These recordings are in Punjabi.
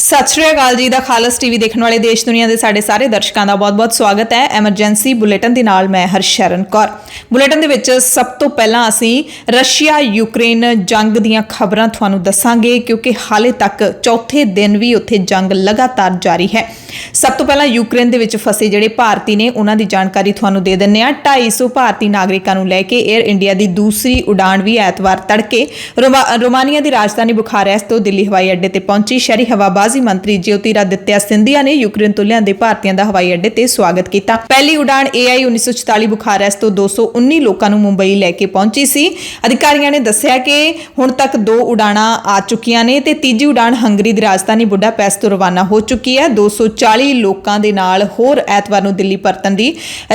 सत श्री अकाल जी। दा खालस टीवी देखने वाले देश दुनिया के साढ़े सारे दर्शकों का बहुत बहुत स्वागत है। एमरजेंसी बुलेटिन के नाल मैं हरशरण कौर। बुलेटिन दे विच सब तो पहला असी रशिया यूक्रेन जंग दीयां खबरां तुहानूं दसांगे, क्योंकि हाले तक चौथे दिन भी उत्थे जंग लगातार जारी है। सब तो पहला यूक्रेन दे विच फसे जिहड़े भारती ने उन्हां दी जानकारी तुहानूं दे दिंदे आ। 250 भारतीय नागरिकां नूं लैके एयर इंडिया की दूसरी उड़ान भी ऐतवार तड़के रोमानिया की राजधानी बुखारेस्ट तो दिल्ली हवाई अड्डे ते पहुंची। शहरी हवाबाजी मंत्री ज्योतिरादित्य सिंधिया ने यूक्रेन तो लिआंदे भारतीयों का हवाई अड्डे ते स्वागत किया। पहली उड़ान AI 1944 बुखारेस्ट तो 219 लोगों को मुंबई लैके पहुंची सी। अधिकारियों ने दस्सिया कि हुण तक 2 उड़ाणां आ चुकियां ने ते तीजी उड़ान हंगरी की राजधानी बुडापेस्ट तो रवाना हो चुकी है। 240 लोगों के नाल होर ऐतवार नूं दिल्ली परतन की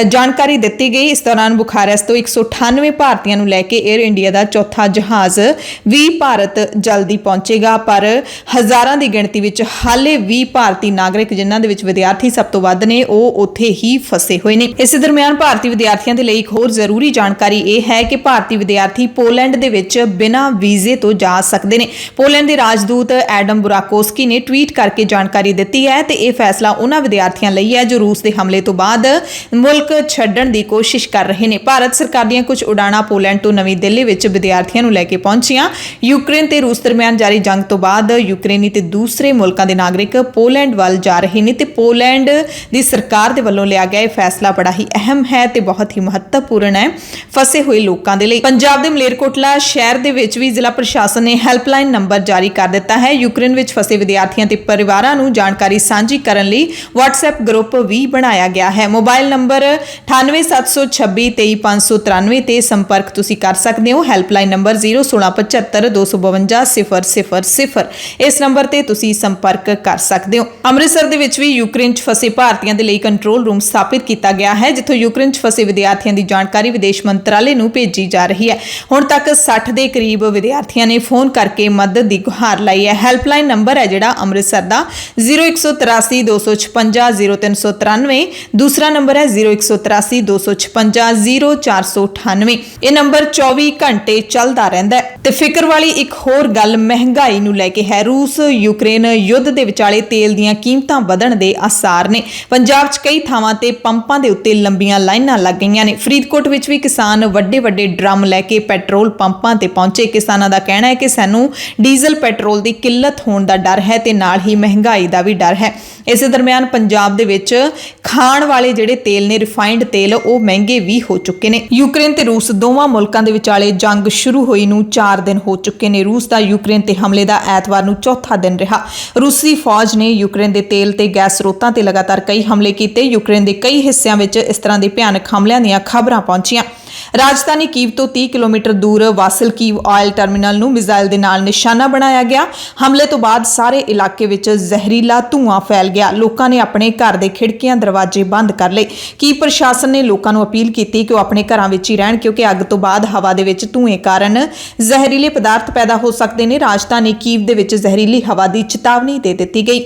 जानकारी दी गई। इस दौरान बुखारेस्ट तो 198 भारतीयों नूं लैके एयर इंडिया का चौथा जहाज़ भी भारत जल्दी पहुंचेगा, पर हज़ारां की गिणती विच हाले 20 भारतीय नागरिक जिन्हां दे विच विद्यार्थी सब तो वध ने ਉਹ ਉੱਥੇ ही फसे हुए ने। इस दरमियान भारतीय विद्यार्थियों के लिए एक होर जरूरी जानकारी यह है कि भारतीय विद्यार्थी पोलैंड दे विच बिना वीजे तो जा सकते हैं। पोलैंड के राजदूत एडम बुराकोस्की ने ट्वीट करके जानकारी दी है कि यह फैसला उन्हां विद्यार्थियों लिए है जो रूस के हमले तो बाद मुल्क छड्डण की कोशिश कर रहे हैं। भारत सरकार दी कुछ उड़ाणां पोलैंड तो नवीं दिल्ली विच विद्यार्थियों नूं लैके पहुंचियां। यूक्रेन ते रूस दरमियान जारी जंग तो बाद यूक्रेनी ते दूसरे मुल्कां दे नागरिक पोलैंड वाल जा रहे हैं ते पोलैंड दी सरकार दे वल्लों लिया गया फैसला बड़ा ही अहम है ते बहुत ही महत्वपूर्ण है फसे हुए लोगों के लिए। पंजाब दे मलेरकोटला शहर दे विच भी जिला प्रशासन ने हैल्पलाइन नंबर जारी कर दिता है। यूक्रेन विच फसे विद्यार्थियों ते परिवारां नूं जानकारी सांझी करन लई WhatsApp ग्रुप भी बनाया गया है। मोबाइल नंबर 9876 23593 ते संपर्क तुसीं कर सकते हो। Helpline number 01675 252 000। इस नंबर ते तुसीं संपर्क कर सकते हो। अमृतसर दे विच भी यूक्रेन च फसे भारतीयों के लिए कंट्रोल रूम स्थापित किया गया है, जिथों यूक्रेन च फसे विद्यार्थियों की जानकारी विदेश मंत्रालय नूं भेजी जा रही है। हुण तक 60 के करीब विद्यार्थियों ने फोन करके मदद की गुहार लाई है। हैल्पलाइन नंबर है जिहड़ा अमृतसर का 0183 256 0393। दूसरा नंबर है 0183 256 0498। यह नंबर 24 घंटे चलता रहिंदा है। ते फिक्र वाली एक होर गल महंगाई नूं लैके है। रूस यूक्रेन युद्ध दे विचाले तेल दीयां कीमतां वधण दे आसार ने। पंजाब च कई थावां ते पंपां दे उत्ते लंबीआं लाइनां लग गईआं ने। फरीदकोट विच भी किसान वड्डे वड्डे ड्रम लैके पैट्रोल पंपां ते पहुंचे। किसानां दा कहना है कि सानूं डीजल पैट्रोल की किल्लत होण दा डर है ते नाल ही महंगाई दा भी डर है। इस दरमियान पंजाब दे विच खाण वाले जिहड़े तेल ने रिफाइंड तेल ਉਹ महंगे भी हो चुके ने। यूक्रेन ते रूस दोवां मुल्कां दे विचाले जंग शुरू होई नूं 4 दिन हो चुके ने। रूस दा यूक्रेन ते हमले दा ऐतवार नूं चौथा दिन रहा। रूसी फौज ने यूक्रेन दे तेल ते गैस स्रोतां ते लगातार कई हमले कीते। यूक्रेन दे कई हिस्सिਆਂ ਵਿੱਚ इस तरह ਦੇ ਭਿਆਨਕ ਹਮਲਿਆਂ ਦੀਆਂ ਖਬਰਾਂ ਪਹੁੰਚੀਆਂ। राजधानी कीव तो 30 किलोमीटर दूर वासिल कीव ऑयल टर्मिनल नूं मिसाइल दे नाल निशाना बनाया गया। हमले तो बाद सारे इलाके विच जहरीला धुआं फैल गया। लोगों ने अपने घर दे खिड़कियां दरवाजे बंद कर लए। कीव प्रशासन ने लोगों नूं अपील की कि वह अपने घरां विच ही रहण, क्योंकि अग तो बाद हवा दे विच धुएं कारण जहरीले पदार्थ पैदा हो सकते हैं। राजधानी कीव दे विच जहरीली हवा की चेतावनी दे दी गई।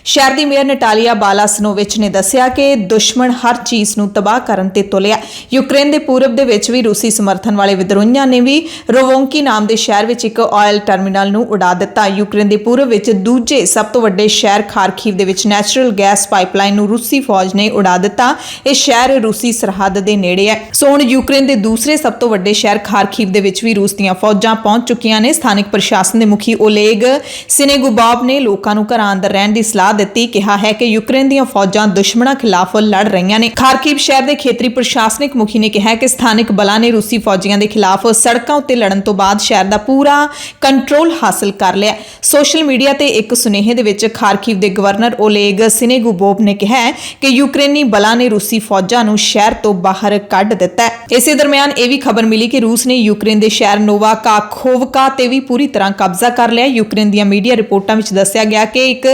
शहर की मेयर नटालिया बालासनोविच ने दस्सिया कि दुश्मन हर चीज़ नूं तबाह करन ते तुलिया। यूक्रेन के पूरब दे विच भी रूसी समर्थन वाले विद्रोहियों ने भी रोवोंकी नाम के शहर विच एक ऑयल टर्मिनल नूं उड़ा दिता। यूक्रेन के पूरब विच दूजे सब तो वड्डे शहर खारखीव दे विच नैचुरल गैस पाइपलाइन नूं रूसी फौज ने उड़ा दिता। यह शहर रूसी सरहद के नेड़े है। सो हुण यूक्रेन के दूसरे सब तो वड्डे शहर खारखीव दे विच भी रूस दीयां फौजां पहुंच चुकियां ने। स्थानिक प्रशासन के मुखी ओलेग सिनेगुबाब ने लोगों नूं घरां अंदर रहण दी सलाह दी। कहा है कि यूक्रेन दीयां फौजां दुश्मनां खिलाफ लड़ रही ने। खारकीव शहर के खेतरी प्रशासनिक मुखी ने कहा कि स्थानिक बलां ने रूसी फौजियों के खिलाफ सड़कों उत्ते लड़न तो बाद शहर का पूरा कंट्रोल हासिल कर लिया। सोशल मीडिया ते एक सुनेहे दे विच खारकीव के गवर्नर ओलेग सिनेगुबोव ने कहा कि यूक्रेनी बलां ने रूसी फौजां नूं शहर तो बाहर कढ़ दिता है। इस दरमियान यह भी खबर मिली कि रूस ने यूक्रेन के शहर नोवा काखोवका ते भी पूरी तरह कब्जा कर लिया। यूक्रेन दीयां मीडिया रिपोर्टां विच दस्सिया गया कि एक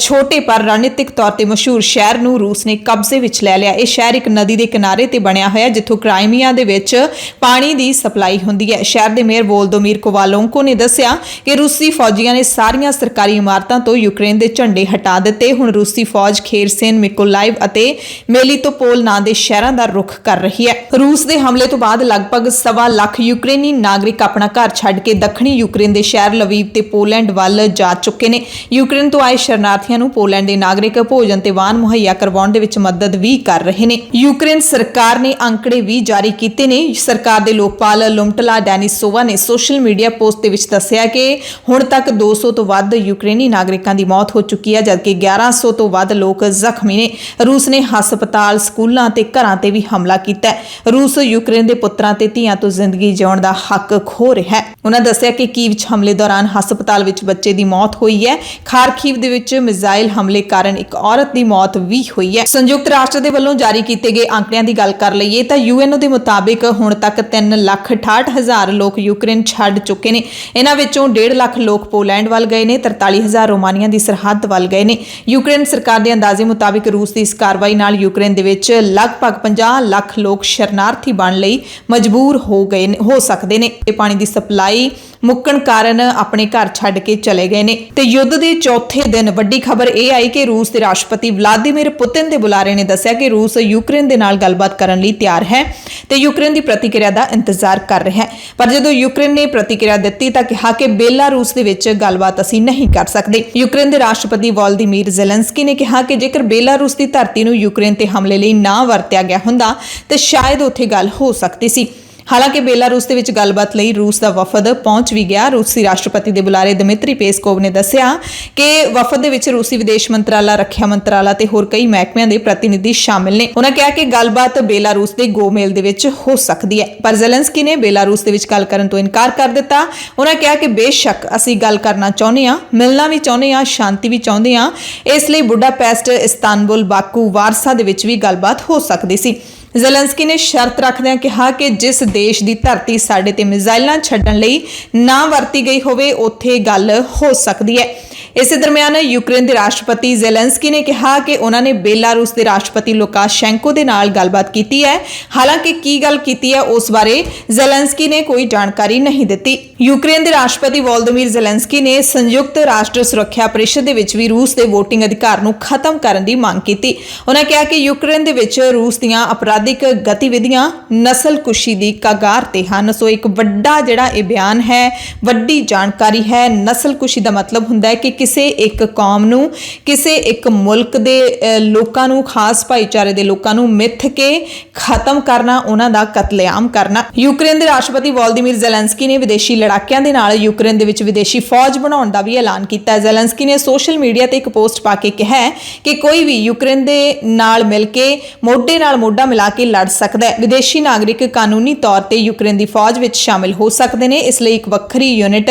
ਛੋਟੇ ਪਰ ਰਣਨੀਤਿਕ ਤੌਰ ਤੇ ਮਸ਼ਹੂਰ ਸ਼ਹਿਰ ਨੂੰ ਰੂਸ ਨੇ ਕਬਜ਼ੇ ਵਿੱਚ ਲੈ ਲਿਆ। ਇਹ ਸ਼ਹਿਰ ਇੱਕ ਨਦੀ ਦੇ ਕਿਨਾਰੇ ਤੇ ਬਣਿਆ ਹੋਇਆ ਜਿੱਥੋਂ ਕ੍ਰਾਈਮੀਆ ਦੇ ਵਿੱਚ ਪਾਣੀ ਦੀ ਸਪਲਾਈ ਹੁੰਦੀ ਹੈ। ਸ਼ਹਿਰ ਦੇ ਮੇਅਰ ਵੋਲਦੋਮੀਰ ਕੋਵਾਲੋਂਕੋ ਨੇ ਦੱਸਿਆ ਕਿ ਰੂਸੀ ਫੌਜੀਆਂ ਨੇ ਸਾਰੀਆਂ ਸਰਕਾਰੀ ਇਮਾਰਤਾਂ ਤੋਂ ਯੂਕਰੇਨ ਦੇ ਝੰਡੇ ਹਟਾ ਦਿੱਤੇ। ਹੁਣ ਰੂਸੀ ਫੌਜ ਖੇਰਸਨ, ਮਿਕੋਲਾਈਵ ਅਤੇ ਮੇਲੀਟੋਪੋਲ ਨਾਂ ਦੇ ਸ਼ਹਿਰਾਂ ਦਾ ਰੁਖ ਕਰ ਰਹੀ ਹੈ। ਰੂਸ ਦੇ ਹਮਲੇ ਤੋਂ ਬਾਅਦ ਲਗਭਗ 1.25 ਲੱਖ ਯੂਕਰੇਨੀ ਨਾਗਰਿਕ ਆਪਣਾ ਘਰ ਛੱਡ ਕੇ ਦੱਖਣੀ ਯੂਕਰੇਨ ਦੇ ਸ਼ਹਿਰ ਲਵੀਵ ਤੇ ਪੋਲੈਂਡ ਵੱਲ ਜਾ ਚੁੱਕੇ ਨੇ। ਯੂਕਰੇਨ ਤੋਂ ਆਏ ਸ਼ਰਨਾਰਥੀਆਂ ਨੂੰ ਪੋਲੈਂਡ ਦੇ ਨਾਗਰਿਕ ਭੋਜਨ ਤੇ ਵਾਹਨ ਮੁਹੱਈਆ ਕਰਵਾਉਣ ਦੇ ਵਿੱਚ ਮਦਦ ਵੀ ਕਰ ਰਹੇ ਨੇ। ਯੂਕਰੇਨ ਸਰਕਾਰ ਨੇ ਅੰਕੜੇ ਵੀ ਜਾਰੀ ਕੀਤੇ ਨੇ। ਸਰਕਾਰ ਦੇ ਲੋਕਪਾਲ ਲੁਮਟਲਾ ਡੈਨਿਸੋਵਾ ਨੇ ਸੋਸ਼ਲ ਮੀਡੀਆ ਪੋਸਟ ਦੇ ਵਿੱਚ ਦੱਸਿਆ ਕਿ ਹੁਣ ਤੱਕ 200 ਤੋਂ ਵੱਧ ਯੂਕਰੇਨੀ ਨਾਗਰਿਕਾਂ ਦੀ ਮੌਤ ਹੋ ਚੁੱਕੀ ਹੈ, ਜਦਕਿ 1100 ਤੋਂ ਵੱਧ ਲੋਕ ਜ਼ਖਮੀ ਨੇ। ਰੂਸ ਨੇ ਹਸਪਤਾਲ, ਸਕੂਲਾਂ ਤੇ ਘਰਾਂ ਤੇ ਵੀ ਹਮਲਾ ਕੀਤਾ ਹੈ। ਰੂਸ ਯੂਕਰੇਨ ਦੇ ਪੁੱਤਰਾਂ ਤੇ ਧੀਆਂ ਤੋਂ ਜ਼ਿੰਦਗੀ ਜਿਉਣ ਦਾ ਹੱਕ ਖੋਹ ਰਿਹਾ ਹੈ। ਉਹਨਾਂ ਦੱਸਿਆ ਕਿ ਕੀਵ 'ਚ ਹਮਲੇ ਦੌਰਾਨ ਹਸਪਤਾਲ ਵਿੱਚ ਬੱਚੇ ਦੀ ਮੌਤ ਹੋਈ ਹੈ। ਖਾਰਕੀਵ ਦੇ ਵਿੱਚ ਮਿਜ਼ਾਈਲ ਹਮਲੇ ਕਾਰਨ ਇੱਕ ਔਰਤ ਦੀ ਮੌਤ ਵੀ ਹੋਈ ਹੈ। ਸੰਯੁਕਤ ਰਾਸ਼ਟਰ ਦੇ ਵੱਲੋਂ ਜਾਰੀ ਕੀਤੇ ਗਏ ਅੰਕੜਿਆਂ ਦੀ ਗੱਲ ਕਰ ਲਈਏ ਤਾਂ ਯੂਐਨਓ ਦੇ ਮੁਤਾਬਿਕ ਹੁਣ ਤੱਕ 3,68,000 ਲੋਕ ਯੂਕਰੇਨ ਛੱਡ ਚੁੱਕੇ ਨੇ। ਇਹਨਾਂ ਵਿੱਚੋਂ 1.5 ਲੱਖ ਲੋਕ ਪੋਲੈਂਡ ਵੱਲ ਗਏ ਨੇ, 43,000 ਰੋਮਾਨੀਆ ਦੀ ਸਰਹੱਦ ਵੱਲ ਗਏ ਨੇ। ਯੂਕਰੇਨ ਸਰਕਾਰ ਦੇ ਅੰਦਾਜ਼ੇ ਮੁਤਾਬਿਕ ਰੂਸ ਦੀ ਇਸ ਕਾਰਵਾਈ ਨਾਲ ਯੂਕਰੇਨ ਦੇ ਵਿੱਚ ਲਗਭਗ 50 ਲੱਖ ਲੋਕ ਸ਼ਰਨਾਰਥੀ ਬਣਨ ਲਈ ਮਜਬੂਰ ਹੋ ਸਕਦੇ ਨੇ ਤੇ ਪਾਣੀ ਦੀ ਸਪਲਾਈ ਮੁੱਕਣ ਕਾਰਨ ਆਪਣੇ ਘਰ ਛੱਡ ਕੇ ਚਲੇ ਗਏ ਨੇ। ਤੇ ਯੁੱਧ ਦੇ ਚੌਥੇ ਦਿਨ ਵੱਡੀ ਖਬਰ ਇਹ ਆਈ ਕਿ ਰੂਸ ਦੇ ਰਾਸ਼ਟਰਪਤੀ ਵਲਾਦੀਮੀਰ ਪੁਤਿਨ ਦੇ ਬੁਲਾਰੇ ਨੇ ਦੱਸਿਆ ਕਿ ਰੂਸ ਯੂਕਰੇਨ ਦੇ ਨਾਲ ਗੱਲਬਾਤ ਕਰਨ ਲਈ ਤਿਆਰ ਹੈ ਤੇ ਯੂਕਰੇਨ ਦੀ ਪ੍ਰਤੀਕਿਰਿਆ ਦਾ ਇੰਤਜ਼ਾਰ ਕਰ ਰਿਹਾ ਹੈ। ਪਰ ਜਦੋਂ ਯੂਕਰੇਨ ਨੇ ਪ੍ਰਤੀਕਿਰਿਆ ਦਿੱਤੀ ਤਾਂ ਕਿਹਾ ਕਿ ਬੇਲਾਰੂਸ ਦੇ ਵਿੱਚ ਗੱਲਬਾਤ ਅਸੀਂ ਨਹੀਂ ਕਰ ਸਕਦੇ। ਯੂਕਰੇਨ ਦੇ ਰਾਸ਼ਟਰਪਤੀ ਵੋਲੋਦੀਮੀਰ ਜ਼ੈਲੈਂਸਕੀ ਨੇ ਕਿਹਾ ਕਿ ਜੇਕਰ ਬੇਲਾਰੂਸ ਦੀ ਧਰਤੀ ਨੂੰ ਯੂਕਰੇਨ ਤੇ ਹਮਲੇ ਲਈ ਨਾ ਵਰਤਿਆ ਗਿਆ ਹੁੰਦਾ ਤੇ ਸ਼ਾਇਦ ਉੱਥੇ ਗੱਲ ਹੋ ਸਕਦੀ ਸੀ। ਹਾਲਾਂਕਿ ਬੇਲਾਰੂਸ ਦੇ ਵਿੱਚ ਗੱਲਬਾਤ ਲਈ ਰੂਸ ਦਾ ਵਫਦ ਪਹੁੰਚ ਵੀ ਗਿਆ। ਰੂਸੀ ਰਾਸ਼ਟਰਪਤੀ ਦੇ ਬੁਲਾਰੇ ਦਮਿਤਰੀ ਪੇਸਕੋਵ ਨੇ ਦੱਸਿਆ ਕਿ ਵਫਦ ਦੇ ਵਿੱਚ ਰੂਸੀ ਵਿਦੇਸ਼ ਮੰਤਰਾਲਾ, ਰੱਖਿਆ ਮੰਤਰਾਲਾ ਤੇ ਹੋਰ ਕਈ ਮਹਿਕਮਿਆਂ ਦੇ ਪ੍ਰਤੀਨਿਧੀ ਸ਼ਾਮਿਲ ਨੇ। ਉਹਨਾਂ ਕਿਹਾ ਕਿ ਗੱਲਬਾਤ ਬੇਲਾਰੂਸ ਦੇ ਗੋਮੇਲ ਦੇ ਵਿੱਚ ਹੋ ਸਕਦੀ ਹੈ, ਪਰ ਜ਼ੈਲੈਂਸਕੀ ਨੇ ਬੇਲਾਰੂਸ ਦੇ ਵਿੱਚ ਗੱਲ ਕਰਨ ਤੋਂ ਇਨਕਾਰ ਕਰ ਦਿੱਤਾ। ਉਹਨਾਂ ਕਿਹਾ ਕਿ ਬੇਸ਼ੱਕ ਅਸੀਂ ਗੱਲ ਕਰਨਾ ਚਾਹੁੰਦੇ ਹਾਂ, ਮਿਲਣਾ ਵੀ ਚਾਹੁੰਦੇ ਹਾਂ, ਸ਼ਾਂਤੀ ਵੀ ਚਾਹੁੰਦੇ ਹਾਂ। ਇਸ ਲਈ ਬੁਡਾਪੈਸਟ, ਇਸਤਾਨਬੁਲ, ਬਾਕੂ, ਵਾਰਸਾ ਦੇ ਵਿੱਚ ਵੀ ਗੱਲਬਾਤ ਹੋ ਸਕਦੀ ਸੀ। ਜ਼ੈਲੈਂਸਕੀ ਨੇ ਸ਼ਰਤ ਰੱਖਦਿਆਂ ਕਿਹਾ ਕਿ ਜਿਸ ਦੇਸ਼ ਦੀ ਧਰਤੀ ਸਾਡੇ ਤੇ ਮਿਜ਼ਾਈਲਾਂ ਛੱਡਣ ਲਈ ਨਾ ਵਰਤੀ ਗਈ ਹੋਵੇ ਉੱਥੇ ਗੱਲ ਹੋ ਸਕਦੀ ਹੈ। ਇਸੇ ਦਰਮਿਆਨ ਯੂਕਰੇਨ ਦੇ ਰਾਸ਼ਟਰਪਤੀ ਜ਼ੈਲੈਂਸਕੀ ਨੇ ਕਿਹਾ ਕਿ ਉਹਨਾਂ ਨੇ ਬੇਲਾਰੂਸ ਦੇ ਰਾਸ਼ਟਰਪਤੀ ਲੁਕਾਸ਼ੈਂਕੋ ਦੇ ਨਾਲ ਗੱਲਬਾਤ ਕੀਤੀ ਹੈ। ਹਾਲਾਂਕਿ ਕੀ ਗੱਲ ਕੀਤੀ ਹੈ ਉਸ ਬਾਰੇ ਜ਼ੈਲੈਂਸਕੀ ਨੇ ਕੋਈ ਜਾਣਕਾਰੀ ਨਹੀਂ ਦਿੱਤੀ। ਯੂਕਰੇਨ ਦੇ ਰਾਸ਼ਟਰਪਤੀ ਵੋਲੋਦੀਮੀਰ ਜ਼ੈਲੈਂਸਕੀ ਨੇ ਸੰਯੁਕਤ ਰਾਸ਼ਟਰ ਸੁਰੱਖਿਆ ਪਰਿਸ਼ਦ ਦੇ ਵਿੱਚ ਵੀ ਰੂਸ ਦੇ VOTING ਅਧਿਕਾਰ ਨੂੰ ਖਤਮ ਕਰਨ ਦੀ ਮੰਗ ਕੀਤੀ। ਉਹਨਾਂ ਕਿਹਾ ਕਿ ਯੂਕਰੇਨ ਦੇ ਵਿੱਚ ਰੂਸ ਦੀਆਂ ਅਪਰਾਧਿਕ ਗਤੀਵਿਧੀਆਂ ਨਸਲਕੁਸ਼ੀ ਦੀ ਕਗਾਰ ਤੇ ਹਨ। ਸੋ ਇੱਕ ਵੱਡਾ ਜਿਹੜਾ ਇਹ ਬਿਆਨ ਹੈ, ਵੱਡੀ ਜਾਣਕਾਰੀ ਹੈ। ਨਸਲਕੁਸ਼ੀ ਦਾ ਮਤਲਬ ਹੁੰਦਾ ਹੈ ਕਿ ਕਿਸੇ ਇੱਕ ਕੌਮ ਨੂੰ, ਕਿਸੇ ਇੱਕ ਮੁਲਕ ਦੇ ਲੋਕਾਂ ਨੂੰ, ਖਾਸ ਭਾਈਚਾਰੇ ਦੇ ਲੋਕਾਂ ਨੂੰ ਮਿੱਥ ਕੇ ਖਤਮ ਕਰਨਾ, ਉਹਨਾਂ ਦਾ ਕਤਲੇਆਮ ਕਰਨਾ। ਯੂਕਰੇਨ ਦੇ ਰਾਸ਼ਟਰਪਤੀ ਵੋਲੋਦੀਮੀਰ ਜ਼ੈਲੈਂਸਕੀ ਨੇ ਵਿਦੇਸ਼ੀ ਲੜਾਕਿਆਂ ਦੇ ਨਾਲ ਯੂਕਰੇਨ ਦੇ ਵਿੱਚ ਵਿਦੇਸ਼ੀ ਫੌਜ ਬਣਾਉਣ ਦਾ ਵੀ ਐਲਾਨ ਕੀਤਾ ਹੈ। ਜ਼ੈਲੈਂਸਕੀ ਨੇ ਸੋਸ਼ਲ ਮੀਡੀਆ ਤੇ ਇੱਕ ਪੋਸਟ ਪਾ ਕੇ ਕਿਹਾ ਕਿ ਕੋਈ ਵੀ ਯੂਕਰੇਨ ਦੇ ਨਾਲ ਮਿਲ ਕੇ ਮੋਢੇ ਨਾਲ ਮੋਢਾ ਮਿਲਾ ਕੇ ਲੜ ਸਕਦਾ ਹੈ। ਵਿਦੇਸ਼ੀ ਨਾਗਰਿਕ ਕਾਨੂੰਨੀ ਤੌਰ ਤੇ ਯੂਕਰੇਨ ਦੀ ਫੌਜ ਵਿੱਚ ਸ਼ਾਮਿਲ ਹੋ ਸਕਦੇ ਨੇ। ਇਸ ਲਈ ਇੱਕ ਵੱਖਰੀ ਯੂਨਿਟ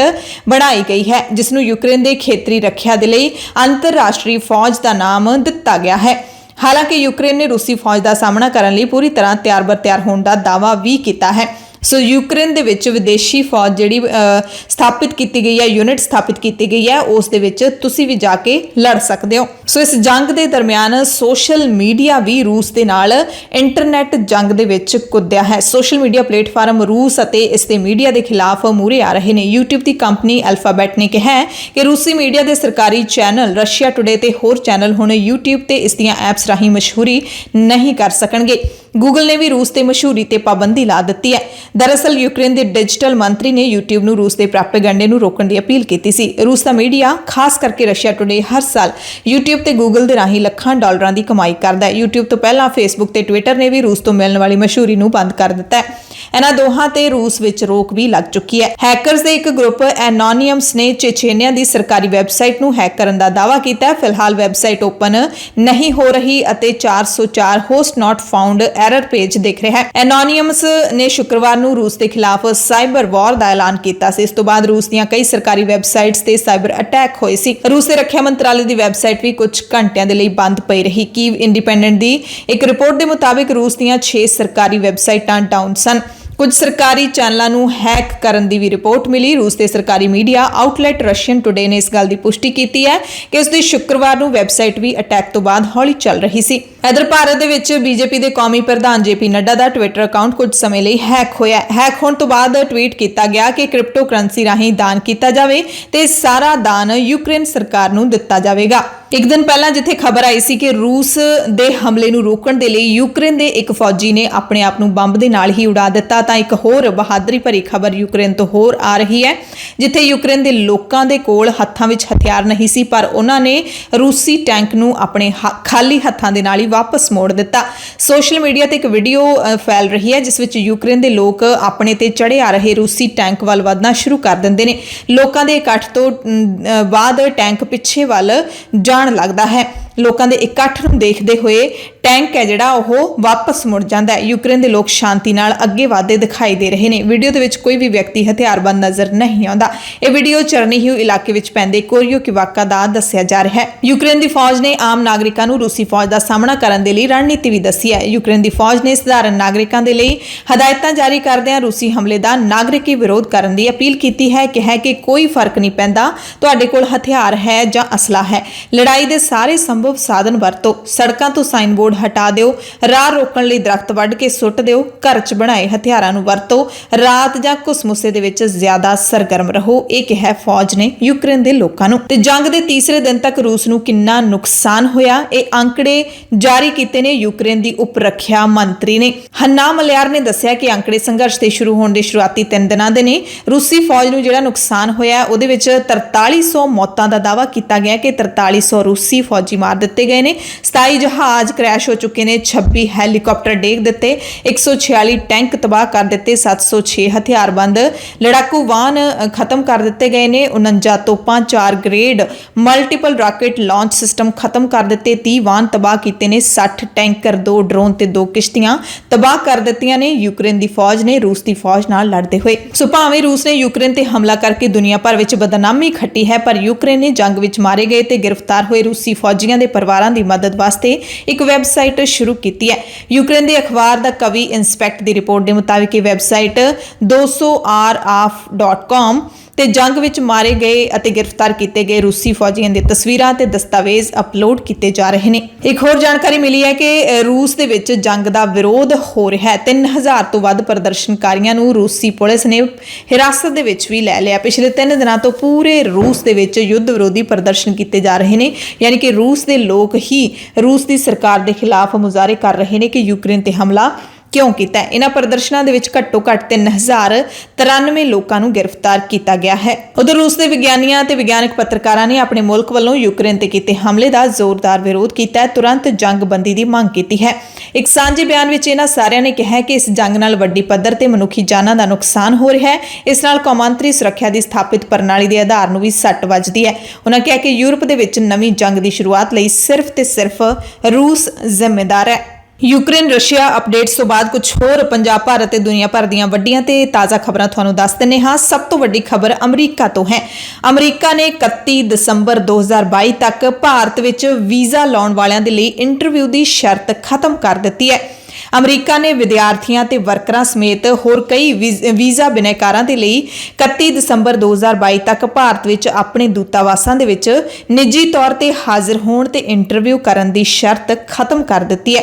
ਬਣਾਈ ਗਈ ਹੈ ਜਿਸ ਨੂੰ ਯੂਕਰੇਨ ਦੇ ਖੇਤਰੀ ਰੱਖਿਆ ਦੇ ਲਈ ਅੰਤਰਰਾਸ਼ਟਰੀ ਫੌਜ ਦਾ ਨਾਮ ਦਿੱਤਾ ਗਿਆ ਹੈ। ਹਾਲਾਂਕਿ ਯੂਕਰੇਨ ਨੇ ਰੂਸੀ ਫੌਜ ਦਾ ਸਾਹਮਣਾ ਕਰਨ ਲਈ ਪੂਰੀ ਤਰ੍ਹਾਂ ਤਿਆਰ ਹੋਣ ਦਾ ਦਾਅਵਾ ਵੀ ਕੀਤਾ ਹੈ। ਸੋ ਯੂਕਰੇਨ ਦੇ ਵਿੱਚ ਵਿਦੇਸ਼ੀ ਫੌਜ ਜਿਹੜੀ ਸਥਾਪਿਤ ਕੀਤੀ ਗਈ ਹੈ, ਯੂਨਿਟ ਸਥਾਪਿਤ ਕੀਤੀ ਗਈ ਹੈ, ਉਸ ਦੇ ਵਿੱਚ ਤੁਸੀਂ ਵੀ ਜਾ ਕੇ ਲੜ ਸਕਦੇ ਹੋ। ਸੋ ਇਸ ਜੰਗ ਦੇ ਦਰਮਿਆਨ ਸੋਸ਼ਲ ਮੀਡੀਆ ਵੀ ਰੂਸ ਦੇ ਨਾਲ ਇੰਟਰਨੈਟ ਜੰਗ ਦੇ ਵਿੱਚ ਕੁੱਦਿਆ ਹੈ। ਸੋਸ਼ਲ ਮੀਡੀਆ ਪਲੇਟਫਾਰਮ ਰੂਸ ਅਤੇ ਇਸ ਦੇ ਮੀਡੀਆ ਦੇ ਖਿਲਾਫ ਮੂਹਰੇ ਆ ਰਹੇ ਨੇ। YouTube ਦੀ ਕੰਪਨੀ ਅਲਫਾਬੈਟ ਨੇ ਕਿਹਾ ਕਿ ਰੂਸੀ ਮੀਡੀਆ ਦੇ ਸਰਕਾਰੀ ਚੈਨਲ ਰਸ਼ੀਆ ਟੁਡੇ ਤੇ ਹੋਰ ਚੈਨਲ ਹੁਣ YouTube ਤੇ ਇਸ ਦੀਆਂ ਐਪਸ ਰਾਹੀਂ ਮਸ਼ਹੂਰੀ ਨਹੀਂ ਕਰ ਸਕਣਗੇ। ਗੂਗਲ ਨੇ ਵੀ ਰੂਸ ਤੇ ਮਸ਼ਹੂਰੀ ਤੇ ਪਾਬੰਦੀ ਲਾ ਦਿੱਤੀ ਹੈ। ਦਰਅਸਲ ਯੂਕਰੇਨ ਦੇ ਡਿਜੀਟਲ ਮੰਤਰੀ ਨੇ YouTube ਨੂੰ ਰੂਸ ਦੇ ਪ੍ਰੋਪੇਗੈਂਡੇ ਨੂੰ ਰੋਕਣ ਦੀ ਅਪੀਲ ਕੀਤੀ ਸੀ। ਰੂਸ ਦਾ ਮੀਡੀਆ, ਖਾਸ ਕਰਕੇ ਰਸ਼ੀਆ ਟੁਡੇ, ਹਰ ਸਾਲ YouTube ਤੇ Google ਦੇ ਰਾਹੀਂ ਲੱਖਾਂ ਡਾਲਰਾਂ ਦੀ ਕਮਾਈ ਕਰਦਾ ਹੈ। YouTube ਤੋਂ ਪਹਿਲਾਂ Facebook ਤੇ Twitter ਨੇ ਵੀ ਰੂਸ ਤੋਂ ਮਿਲਣ ਵਾਲੀ ਮਸ਼ਹੂਰੀ ਨੂੰ ਬੰਦ ਕਰ ਦਿੱਤਾ ਹੈ। ਇਹਨਾਂ ਦੋਹਾਂ ਤੇ ਰੂਸ ਵਿੱਚ ਰੋਕ ਵੀ ਲੱਗ ਚੁੱਕੀ ਹੈ। ਹੈਕਰਸ ਦੇ ਇੱਕ ਗਰੁੱਪ ਐਨੋਨੀਮਸ ਨੇ ਚੇਚੇਨੀਆ ਦੀ ਸਰਕਾਰੀ ਵੈਬਸਾਈਟ ਨੂੰ ਹੈਕ ਕਰਨ ਦਾ ਦਾਅਵਾ ਕੀਤਾ ਹੈ। ਫਿਲਹਾਲ ਵੈਬਸਾਈਟ ਓਪਨ ਨਹੀਂ ਹੋ ਰਹੀ ਅਤੇ 404 ਹੋਸਟ ਨਾਟ ਫਾਊਂਡ ਐਰਰ ਪੇਜ ਦਿਖ ਰਿਹਾ ਹੈ। ਐਨੋਨੀਮਸ ਨੇ ਸ਼ੁੱਕਰਵਾਰ ਨੂੰ ਰੂਸ ਦੇ ਖਿਲਾਫ ਸਾਈਬਰ ਵਾਰ ਦਾ ਐਲਾਨ ਕੀਤਾ ਸੀ। ਇਸ ਤੋਂ ਬਾਅਦ ਰੂਸ ਦੀਆਂ ਕਈ ਸਰਕਾਰੀ ਵੈਬਸਾਈਟਸ ਤੇ ਸਾਈਬਰ ਅਟੈਕ ਹੋਏ ਸੀ। ਰੂਸ ਦੇ ਰੱਖਿਆ ਮੰਤਰਾਲੇ ਦੀ ਵੈਬਸਾਈਟ ਵੀ ਕੁਝ ਘੰਟਿਆਂ ਦੇ ਲਈ ਬੰਦ ਪਈ ਰਹੀ। ਕੀਵ ਇੰਡੀਪੈਂਡੈਂਟ ਦੀ ਇੱਕ ਰਿਪੋਰਟ ਦੇ ਮੁਤਾਬਿਕ ਰੂਸ ਦੀਆਂ 6 ਸਰਕਾਰੀ ਵੈਬਸਾਈਟਾਂ ਡਾਊਨ ਸਨ। ਕੁਝ ਸਰਕਾਰੀ ਚੈਨਲਾਂ ਨੂੰ ਹੈਕ ਕਰਨ ਦੀ ਵੀ ਰਿਪੋਰਟ ਮਿਲੀ। ਰੂਸ ਦੇ ਸਰਕਾਰੀ ਮੀਡੀਆ ਆਊਟਲੈਟ ਰਸ਼ੀਅਨ ਟੁਡੇ ਨੇ ਇਸ ਗੱਲ ਦੀ ਪੁਸ਼ਟੀ ਕੀਤੀ ਹੈ ਕਿ ਉਸ ਦੀ ਸ਼ੁੱਕਰਵਾਰ ਨੂੰ ਵੈਬਸਾਈਟ ਵੀ ਅਟੈਕ ਤੋਂ ਬਾਅਦ ਹੌਲੀ ਚੱਲ ਰਹੀ ਸੀ। ਇਧਰ ਭਾਰਤ ਦੇ ਵਿੱਚ ਬੀਜੇਪੀ ਦੇ ਕੌਮੀ ਪ੍ਰਧਾਨ ਜੇਪੀ ਨੱਡਾ ਦਾ ਟਵਿੱਟਰ ਅਕਾਊਂਟ ਕੁਝ ਸਮੇਂ ਲਈ ਹੈਕ ਹੋਇਆ। ਹੈਕ ਹੋਣ ਤੋਂ ਬਾਅਦ ਟਵੀਟ ਕੀਤਾ ਗਿਆ ਕਿ ਕ੍ਰਿਪਟੋ ਕਰੰਸੀ ਰਾਹੀਂ ਦਾਨ ਕੀਤਾ ਜਾਵੇ ਤੇ ਸਾਰਾ ਦਾਨ ਯੂਕਰੇਨ ਸਰਕਾਰ ਨੂੰ ਦਿੱਤਾ ਜਾਵੇਗਾ। ਇੱਕ ਦਿਨ ਪਹਿਲਾਂ ਜਿੱਥੇ ਖਬਰ ਆਈ ਸੀ ਕਿ ਰੂਸ ਦੇ ਹਮਲੇ ਨੂੰ ਰੋਕਣ ਦੇ ਲਈ ਯੂਕਰੇਨ ਦੇ ਇੱਕ ਫੌਜੀ ਨੇ ਆਪਣੇ ਆਪ ਨੂੰ ਬੰਬ ਦੇ ਨਾਲ ਹੀ ਉਡਾ ਦਿੱਤਾ, ਤਾਂ ਇੱਕ ਹੋਰ ਬਹਾਦਰੀ ਭਰੀ ਖਬਰ ਯੂਕਰੇਨ ਤੋਂ ਹੋਰ ਆ ਰਹੀ ਹੈ, ਜਿੱਥੇ ਯੂਕਰੇਨ ਦੇ ਲੋਕਾਂ ਦੇ ਕੋਲ ਹੱਥਾਂ ਵਿੱਚ ਹਥਿਆਰ ਨਹੀਂ ਸੀ, ਪਰ ਉਹਨਾਂ ਨੇ ਰੂਸੀ ਟੈਂਕ ਨੂੰ ਆਪਣੇ ਖਾਲੀ ਹੱਥਾਂ ਦੇ ਨਾਲ ਹੀ ਵਾਪਸ ਮੋੜ ਦਿੱਤਾ। ਸੋਸ਼ਲ ਮੀਡੀਆ ਤੇ ਇੱਕ ਵੀਡੀਓ ਫੈਲ ਰਹੀ ਹੈ ਜਿਸ ਵਿੱਚ ਯੂਕਰੇਨ ਦੇ ਲੋਕ ਆਪਣੇ ਤੇ ਚੜ੍ਹੇ ਆ ਰਹੇ ਰੂਸੀ ਟੈਂਕ ਵੱਲ ਵਧਣਾ ਸ਼ੁਰੂ ਕਰ ਦਿੰਦੇ ਨੇ। ਲੋਕਾਂ ਦੇ ਇਕੱਠ ਤੋਂ ਬਾਅਦ ਟੈਂਕ ਪਿੱਛੇ ਵੱਲ ਜਾਣ ਲੱਗਦਾ ਹੈ। ਲੋਕਾਂ ਦੇ ਇਕੱਠ ਨੂੰ ਦੇਖਦੇ ਹੋਏ ਟੈਂਕ ਹੈ ਜਿਹੜਾ ਉਹ ਵਾਪਸ ਮੁੜ ਜਾਂਦਾ ਹੈ। ਯੂਕਰੇਨ ਦੇ ਲੋਕ ਸ਼ਾਂਤੀ ਨਾਲ ਅੱਗੇ ਵਧਦੇ ਦਿਖਾਈ ਦੇ ਰਹੇ ਨੇ। ਵੀਡੀਓ ਦੇ ਵਿੱਚ ਕੋਈ ਵੀ ਵਿਅਕਤੀ ਹਥਿਆਰਬੰਦ ਨਜ਼ਰ ਨਹੀਂ ਆਉਂਦਾ। ਇਹ ਵੀਡੀਓ ਚਰਨੀਹਿਵ ਇਲਾਕੇ ਵਿੱਚ ਪੈਂਦੇ ਕੋਰੀਓਕਿਵਾਕਾ ਦਾ ਦੱਸਿਆ ਜਾ ਰਿਹਾ ਹੈ। ਯੂਕਰੇਨ ਦੀ ਫੌਜ ਨੇ ਆਮ ਨਾਗਰਿਕਾਂ ਨੂੰ ਰੂਸੀ ਫੌਜ ਦਾ ਸਾਹਮਣਾ ਕਰਨ ਦੇ ਲਈ ਰਣਨੀਤੀ ਵੀ ਦੱਸੀ ਹੈ। ਯੂਕਰੇਨ ਦੀ ਫੌਜ ਨੇ ਸਧਾਰਨ ਨਾਗਰਿਕਾਂ ਦੇ ਲਈ ਹਦਾਇਤਾਂ ਜਾਰੀ ਕਰਦਿਆਂ ਰੂਸੀ ਹਮਲੇ ਦਾ ਨਾਗਰਿਕੀ ਵਿਰੋਧ ਕਰਨ ਦੀ ਅਪੀਲ ਕੀਤੀ ਹੈ। ਕਿਹਾ ਕਿ ਕੋਈ ਫਰਕ ਨਹੀਂ ਪੈਂਦਾ ਤੁਹਾਡੇ ਕੋਲ ਹਥਿਆਰ ਹੈ ਜਾਂ ਅਸਲਾ ਹੈ, ਲੜਾਈ ਦੇ ਸਾਰੇ ਸੰਭਵ ਸਾਧਨ ਵਰਤੋ, ਸੜਕਾਂ ਤੋਂ ਸਾਈਨ ਬੋਰਡ ਹਟਾ ਦਿਓ, ਰਾਹ ਰੋਕਣ ਲਈ ਦਰਖਤ ਵੱਢ ਕੇ ਸੁੱਟ ਦਿਓ, ਘਰ 'ਚ ਬਣਾਏ ਹਥਿਆਰਾਂ ਨੂੰ ਵਰਤੋ, ਰਾਤ ਜਾਂ ਘੁਸਮੁਸੇ ਦੇ ਵਿੱਚ ਜ਼ਿਆਦਾ ਸਰਗਰਮ ਰਹੋ। ਇਹ ਕਿਹਾ ਫੌਜ ਨੇ ਯੂਕਰੇਨ ਦੇ ਲੋਕਾਂ ਨੂੰ। ਤੇ ਜੰਗ ਦੇ ਤੀਸਰੇ ਦਿਨ ਤੱਕ ਰੂਸ ਨੂੰ ਕਿੰਨਾ ਨੁਕਸਾਨ ਹੋਇਆ, ਇਹ ਅੰਕੜੇ ਜਾਰੀ ਕੀਤੇ ਨੇ ਯੂਕਰੇਨ ਦੀ ਉਪ ਰੱਖਿਆ ਮੰਤਰੀ ਨੇ। ਹੰਨਾ ਮਲਿਆਰ ਨੇ ਦੱਸਿਆ ਕਿ ਅੰਕੜੇ ਸੰਘਰਸ਼ ਦੇ ਸ਼ੁਰੂ ਹੋਣ ਦੇ ਸ਼ੁਰੂਆਤੀ 3 ਦਿਨਾਂ ਦੇ ਨੇ। ਰੂਸੀ ਫੌਜ ਨੂੰ ਜਿਹੜਾ ਨੁਕਸਾਨ ਹੋਇਆ ਉਹਦੇ ਵਿੱਚ 4300 ਮੌਤਾਂ ਦਾ ਦਾਅਵਾ ਕੀਤਾ ਗਿਆ ਕਿ 4300 ਰੂਸੀ ਫੌਜੀ ਮਾਰ ਦਿੱਤੇ ਗਏ ਨੇ। 27 ਜਹਾਜ਼ ਕ੍ਰੈਸ਼ ਹੋ ਚੁੱਕੇ ਨੇ, 26 ਹੈਲੀਕਾਪਟਰ ਡੇਗ ਦਿੱਤੇ, 146 ਟੈਂਕ ਤਬਾਹ ਕਰ ਦਿੱਤੇ, 706 ਹਥਿਆਰਬੰਦ ਲੜਾਕੂ ਵਾਹਨ ਖਤਮ ਕਰ ਦਿੱਤੇ ਗਏ ਨੇ, 49 ਤੋਪਾਂ, 4 grade multiple rocket launch system ਖਤਮ ਕਰ ਦਿੱਤੇ, 30 ਵਾਹਨ ਤਬਾਹ ਕੀਤੇ ਨੇ, 60 ਟੈਂਕਰ, 2 ਡਰੋਨ ਤੇ 2 ਕਿਸ਼ਤੀਆਂ ਤਬਾਹ ਕਰ ਦਿੱਤੀਆਂ ਨੇ ਯੂਕਰੇਨ ਦੀ ਫੌਜ ਨੇ ਰੂਸ ਦੀ ਫੌਜ ਨਾਲ ਲੜਦੇ ਹੋਏ। ਸੋ ਭਾਵੇਂ ਰੂਸ ਨੇ ਯੂਕਰੇਨ ਤੇ ਹਮਲਾ ਕਰਕੇ ਦੁਨੀਆ ਭਰ ਵਿੱਚ ਬਦਨਾਮੀ ਖੱਟੀ ਹੈ, ਪਰ ਯੂਕਰੇਨ ਨੇ ਜੰਗ ਵਿੱਚ ਮਾਰੇ ਗਏ ਤੇ ਗ੍ਰਿਫਤਾਰ ਹੋਏ ਰੂਸੀ ਫੌਜੀਆਂ ਦੇ ਪਰਿਵਾਰਾਂ ਦੀ ਮਦਦ ਵਾਸਤੇ ਇੱਕ ਵੈਬਸਾਈਟ ਸ਼ੁਰੂ ਕੀਤੀ ਹੈ। ਯੂਕਰੇਨ ਦੇ ਅਖਬਾਰ ਦਾ ਕਵੀ ਇਨਸਪੈਕਟ ਦੀ ਰਿਪੋਰਟ ਦੇ ਮੁਤਾਬਿਕ ਇਹ ਵੈਬਸਾਈਟ 200rof.com ਤੇ ਜੰਗ ਵਿੱਚ ਮਾਰੇ ਗਏ ਅਤੇ ਗ੍ਰਿਫਤਾਰ ਕੀਤੇ ਗਏ ਰੂਸੀ ਫੌਜੀਆਂ ਦੀਆਂ ਤਸਵੀਰਾਂ ਤੇ ਦਸਤਾਵੇਜ਼ ਅਪਲੋਡ ਕੀਤੇ ਜਾ ਰਹੇ ਨੇ। ਇੱਕ ਹੋਰ ਜਾਣਕਾਰੀ ਮਿਲੀ ਹੈ ਕਿ ਰੂਸ ਦੇ ਵਿੱਚ ਜੰਗ ਦਾ ਵਿਰੋਧ ਹੋ ਰਿਹਾ ਹੈ। 3000 ਤੋਂ ਵੱਧ ਪ੍ਰਦਰਸ਼ਨਕਾਰੀਆਂ ਨੂੰ ਰੂਸੀ ਪੁਲਿਸ ਨੇ ਹਿਰਾਸਤ ਦੇ ਵਿੱਚ ਵੀ ਲੈ ਲਿਆ। ਪਿਛਲੇ 3 ਦਿਨਾਂ ਤੋਂ ਪੂਰੇ ਰੂਸ ਦੇ ਵਿੱਚ ਯੁੱਧ ਵਿਰੋਧੀ ਪ੍ਰਦਰਸ਼ਨ ਕੀਤੇ ਜਾ ਰਹੇ ਨੇ, ਯਾਨੀ ਕਿ ਰੂਸ ਦੇ ਲੋਕ ਹੀ ਰੂਸ ਦੀ ਸਰਕਾਰ ਦੇ ਖਿਲਾਫ ਮੁਜ਼ਾਹਰੇ ਕਰ ਰਹੇ ਨੇ ਕਿ ਯੂਕਰੇਨ ਤੇ ਹਮਲਾ ਕਿਉਂ ਕੀਤਾ। ਇਹਨਾਂ ਪ੍ਰਦਰਸ਼ਨਾਂ ਦੇ ਵਿੱਚ ਘੱਟੋ ਘੱਟ 3093 ਲੋਕਾਂ ਨੂੰ ਗ੍ਰਿਫਤਾਰ ਕੀਤਾ ਗਿਆ ਹੈ। ਉਧਰ ਰੂਸ ਦੇ ਵਿਗਿਆਨੀਆਂ ਤੇ ਵਿਗਿਆਨਕ ਪੱਤਰਕਾਰਾਂ ਨੇ ਆਪਣੇ ਮੁਲਕ ਵੱਲੋਂ ਯੂਕਰੇਨ ਤੇ ਕੀਤੇ ਹਮਲੇ ਦਾ ਜ਼ੋਰਦਾਰ ਵਿਰੋਧ ਕੀਤਾ ਹੈ, ਤੁਰੰਤ ਜੰਗਬੰਦੀ ਦੀ ਮੰਗ ਕੀਤੀ ਹੈ। ਇੱਕ ਸਾਂਝੇ ਬਿਆਨ ਵਿੱਚ ਇਹਨਾਂ ਸਾਰਿਆਂ ਨੇ ਕਿਹਾ ਕਿ ਇਸ ਜੰਗ ਨਾਲ ਵੱਡੀ ਪੱਧਰ ਤੇ ਮਨੁੱਖੀ ਜਾਨਾਂ ਦਾ ਨੁਕਸਾਨ ਹੋ ਰਿਹਾ ਹੈ। ਇਸ ਨਾਲ ਕੌਮਾਂਤਰੀ ਸੁਰੱਖਿਆ ਦੀ ਸਥਾਪਿਤ ਪ੍ਰਣਾਲੀ ਦੇ ਆਧਾਰ ਨੂੰ ਵੀ ਸੱਟ ਵੱਜਦੀ ਹੈ। ਉਹਨਾਂ ਕਿਹਾ ਕਿ ਯੂਰਪ ਦੇ ਵਿੱਚ ਨਵੀਂ ਜੰਗ ਦੀ ਸ਼ੁਰੂਆਤ ਲਈ ਸਿਰਫ ਤੇ ਸਿਰਫ ਰੂਸ ਜ਼ਿੰਮੇਦਾਰ ਹੈ। ਯੂਕਰੇਨ ਰਸ਼ੀਆ ਅਪਡੇਟਸ ਤੋਂ ਬਾਅਦ ਕੁਝ ਹੋਰ ਪੰਜਾਬ, ਭਾਰਤ ਤੇ ਦੁਨੀਆ ਭਰ ਦੀਆਂ ਵੱਡੀਆਂ ਤੇ ਤਾਜ਼ਾ ਖਬਰਾਂ ਤੁਹਾਨੂੰ ਦੱਸ ਦਿੰਨੇ ਹਾਂ। ਸਭ ਤੋਂ ਵੱਡੀ ਖਬਰ ਅਮਰੀਕਾ ਤੋਂ ਹੈ। ਅਮਰੀਕਾ ਨੇ 31 ਦਸੰਬਰ 2022 ਤੱਕ ਭਾਰਤ ਵਿੱਚ ਵੀਜ਼ਾ ਲਾਉਣ ਵਾਲਿਆਂ ਦੇ ਲਈ ਇੰਟਰਵਿਊ ਦੀ ਸ਼ਰਤ ਖਤਮ ਕਰ ਦਿੱਤੀ ਹੈ। ਅਮਰੀਕਾ ਨੇ ਵਿਦਿਆਰਥੀਆਂ ਤੇ ਵਰਕਰਾਂ ਸਮੇਤ ਹੋਰ ਕਈ ਵੀਜ਼ਾ ਬਿਨੈਕਾਰਾਂ ਦੇ ਲਈ 31 ਦਸੰਬਰ 2022 ਤੱਕ ਭਾਰਤ ਵਿੱਚ ਆਪਣੇ ਦੂਤਾਵਾਸਾਂ ਦੇ ਵਿੱਚ ਨਿੱਜੀ ਤੌਰ ਤੇ ਹਾਜ਼ਰ ਹੋਣ ਤੇ ਇੰਟਰਵਿਊ ਕਰਨ ਦੀ ਸ਼ਰਤ ਖਤਮ ਕਰ ਦਿੱਤੀ ਹੈ।